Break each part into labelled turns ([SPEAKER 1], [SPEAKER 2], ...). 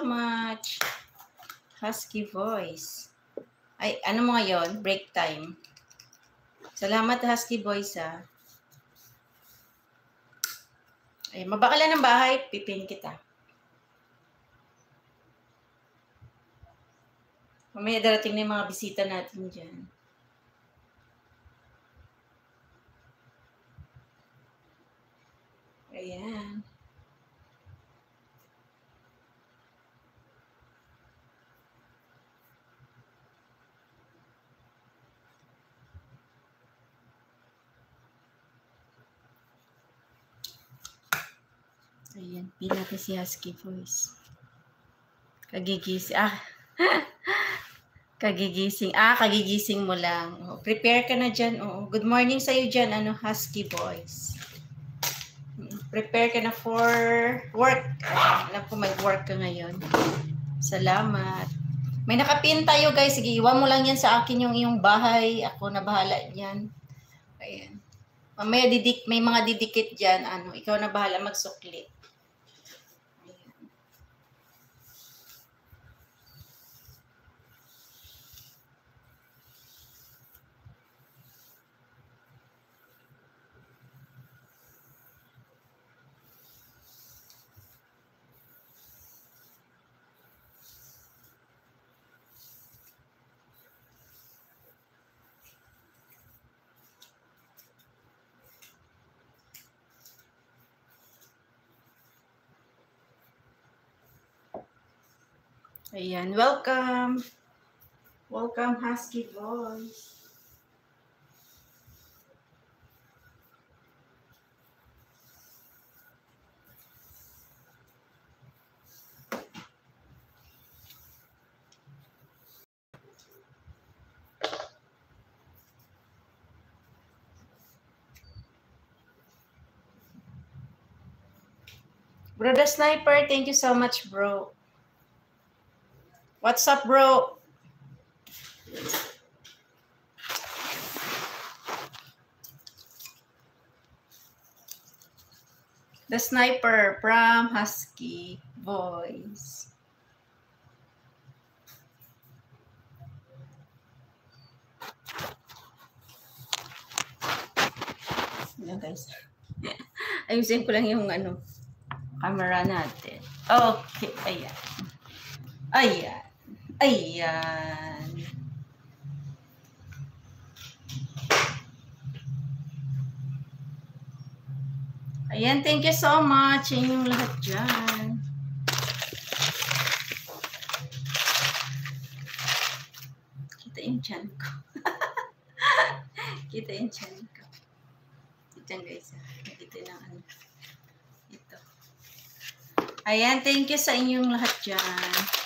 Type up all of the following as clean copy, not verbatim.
[SPEAKER 1] much. Husky voice. Ay, ano mo ngayon? Break time. Salamat, Husky voice, ha. Ay, mabakalan ng bahay, pipin kita. Mamaya darating na yung mga bisita natin dyan. Ayan. Ayan, pin natin si Husky voice. Kagigising. Kagigising mo lang. Oh, prepare ka na dyan. Oh. Good morning sa'yo dyan, Husky voice. Prepare ka na for work. Alam ko may work ka ngayon. Salamat. May nakapin tayo, guys. Sige, iwan mo lang yan sa akin yung iyong bahay. Ako na bahala yan. Ayan. Mamaya may mga didikit dyan. Ikaw na bahala magsukli. Ayan, welcome. Welcome, Husky voice. Brother Sniper, thank you so much, bro. What's up, bro? The Sniper from Husky voice. Ayan, guys. Ayusin ko lang yung camera natin. Okay, ayan. Ayan. Ayan. Ayan, thank you so much. Yan yung lahat dyan. Kita yung chan ko. Kita yung chan ko. Ito guys. Ito na ito. Ayan, thank you sa inyong lahat dyan.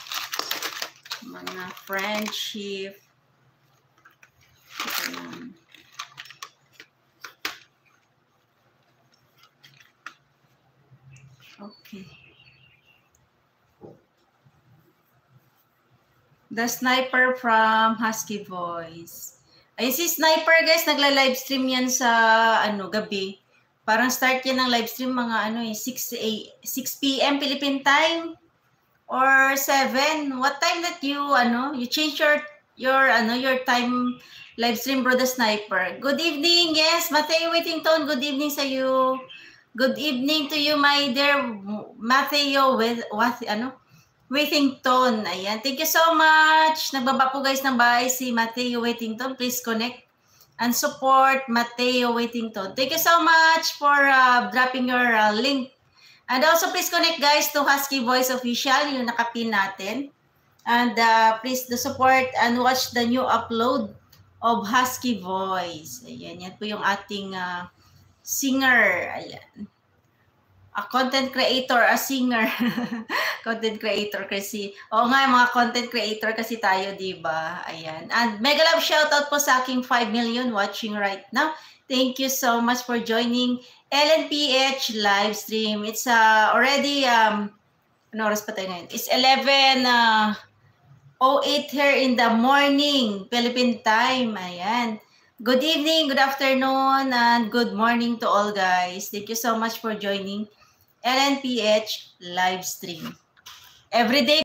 [SPEAKER 1] Mga friendship. Ito lang. Okay. The Sniper from Husky voice. Ay, si Sniper guys, nagla-livestream yan sa gabi. Parang start yan ng livestream mga 6 p.m. Philippine time or 7. What time that you change your time livestream, bro, the Sniper. Good evening. Yes, Mateo Whittington. Good evening sa you. Good evening to you, my dear Mateo Whittington. Ayan. Thank you so much. Nagbaba po guys ng bahay si Mateo Whittington. Please connect and support Mateo Whittington. Thank you so much for dropping your link. And also please connect guys to Husky Voice Official, yung nakapin natin. And please support and watch the new upload of Husky Voice. Ayan, yan po yung ating singer. Ayan. A content creator, a singer. Content creator kasi. Oo nga, mga content creator kasi tayo, diba? Ayan. And mega love shoutout po sa aking 5 million watching right now. Thank you so much for joining LNPH live stream. It's already, ano oras pa tayo ngayon? It's 11:08 here in the morning, Philippine time. Ayan. Good evening, good afternoon, and good morning to all guys. Thank you so much for joining LNPH live stream. Every day